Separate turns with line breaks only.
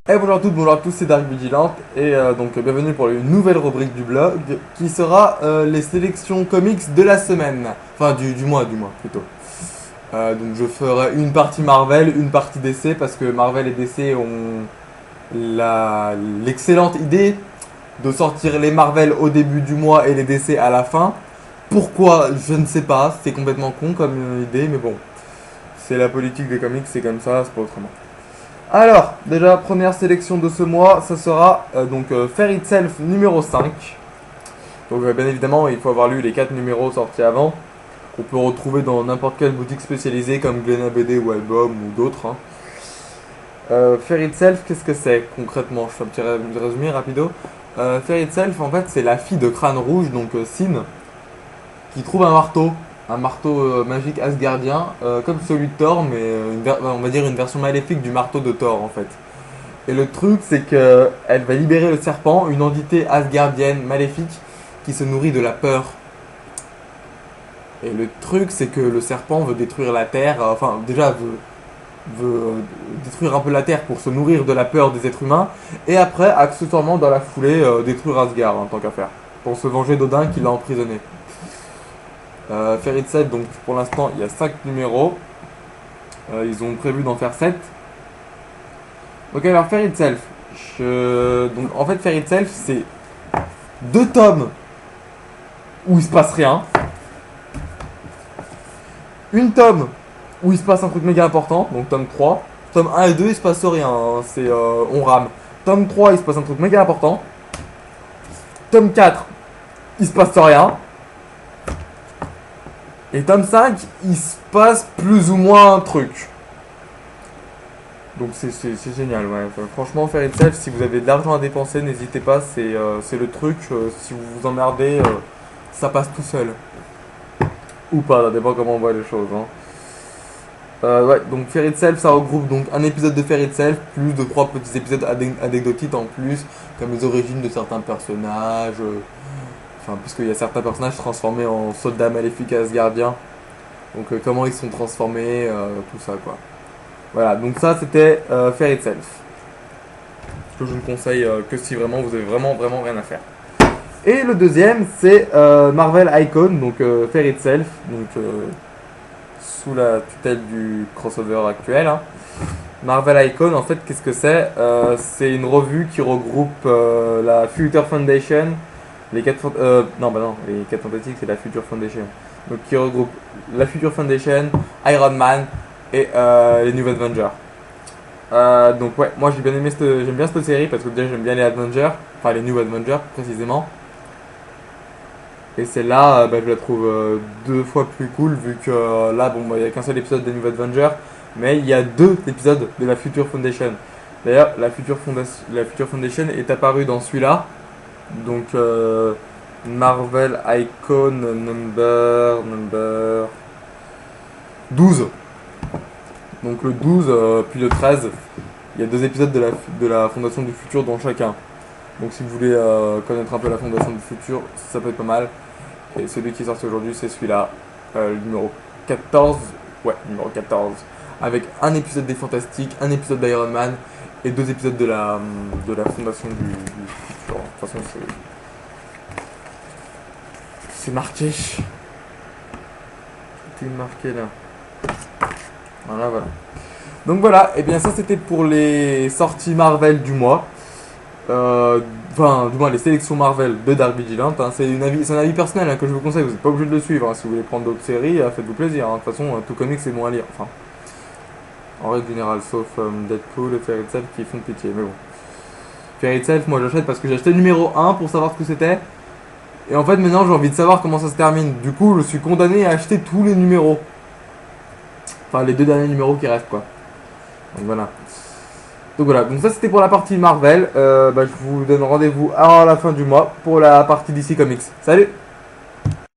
Et bonjour à toutes, bonjour à tous, c'est Dark Vigilante et donc bienvenue pour une nouvelle rubrique du blog qui sera les sélections comics de la semaine, enfin du mois plutôt. Donc je ferai une partie Marvel, une partie DC parce que Marvel et DC ont l'excellente idée de sortir les Marvel au début du mois et les DC à la fin. Pourquoi? Je ne sais pas, c'est complètement con comme idée, mais bon, c'est la politique des comics, c'est comme ça, c'est pas autrement. Alors, déjà, première sélection de ce mois, ça sera Fear Itself numéro 5. Donc, bien évidemment, il faut avoir lu les 4 numéros sortis avant, qu'on peut retrouver dans n'importe quelle boutique spécialisée comme Glénat BD ou Album ou d'autres. Fear Itself, qu'est-ce que c'est concrètement? Je fais un petit résumé rapido. Fear Itself, en fait, c'est la fille de Crâne Rouge, donc Sin, qui trouve un marteau magique asgardien, comme celui de Thor, mais on va dire une version maléfique du marteau de Thor en fait. Et le truc, c'est que elle va libérer le serpent, une entité asgardienne maléfique qui se nourrit de la peur. Et le truc, c'est que le serpent veut détruire la terre, enfin déjà veut détruire un peu la terre pour se nourrir de la peur des êtres humains, et après, accessoirement dans la foulée, détruire Asgard en tant qu'affaire, pour se venger d'Odin qui l'a emprisonné. Fear Itself, donc pour l'instant il y a 5 numéros. Ils ont prévu d'en faire 7. Ok, alors Fear Itself. Donc en fait, Fear Itself, c'est 2 tomes où il se passe rien. Une tome où il se passe un truc méga important, donc tome 3. Tome 1 et 2, il se passe rien, hein, on rame. Tome 3, il se passe un truc méga important. Tome 4, il se passe rien. Et tome 5, il se passe plus ou moins un truc. Donc c'est génial, ouais. Enfin, franchement, Fear Itself, si vous avez de l'argent à dépenser, n'hésitez pas, c'est le truc. Si vous vous emmerdez, ça passe tout seul. Ou pas, ça dépend comment on voit les choses. Hein. Ouais, donc Fear Itself, ça regroupe donc un épisode de Fear Itself, plus de 3 petits épisodes anecdotiques en plus, comme les origines de certains personnages. Enfin, puisqu'il y a certains personnages transformés en soldats maléfiques asgardiens. Donc comment ils sont transformés, tout ça quoi. Voilà, donc ça c'était Fear Itself. Que je ne conseille que si vraiment vous avez vraiment rien à faire. Et le deuxième c'est Marvel Icon, donc Fear Itself, donc sous la tutelle du crossover actuel. Hein. Marvel Icon, en fait, qu'est-ce que c'est? C'est une revue qui regroupe la Future Foundation. Les 4 les 4 fantastiques, c'est la Future Foundation. Donc qui regroupe la Future Foundation, Iron Man et les New Avengers. Donc ouais, moi j'aime bien cette série parce que déjà j'aime bien les Avengers, enfin les New Avengers précisément. Et celle-là, je la trouve 2 fois plus cool vu que là, il n'y a qu'un seul épisode des New Avengers, mais il y a 2 épisodes de la Future Foundation. D'ailleurs, la Future Foundation est apparue dans celui-là. Donc Marvel Icon number 12. Donc le 12 puis le 13, il y a 2 épisodes de la Fondation du Futur dans chacun. Donc si vous voulez connaître un peu la Fondation du Futur, ça peut être pas mal. Et celui qui est sorti aujourd'hui, c'est celui-là, le numéro 14. Ouais, numéro 14. Avec un épisode des Fantastiques, un épisode d'Iron Man et 2 épisodes de la Fondation du Futur. De toute façon, c'est marqué. Tout est marqué là. Voilà. Donc voilà, et bien ça c'était pour les sorties Marvel du mois. Enfin, du moins les sélections Marvel de Dark Vigilante. Hein. C'est un avis personnel hein, que je vous conseille, vous n'êtes pas obligé de le suivre. Hein. Si vous voulez prendre d'autres séries, faites-vous plaisir. Hein. De toute façon, tout comics c'est bon à lire. Enfin, en règle générale, sauf Deadpool et Fear Itself qui font pitié. Mais bon. Fear Itself, moi j'achète parce que j'ai acheté le numéro 1 pour savoir ce que c'était. Et en fait, maintenant j'ai envie de savoir comment ça se termine. Du coup, je suis condamné à acheter tous les numéros. Enfin, les 2 derniers numéros qui restent quoi. Donc voilà. Donc ça c'était pour la partie Marvel. Je vous donne rendez-vous à la fin du mois pour la partie DC Comics. Salut!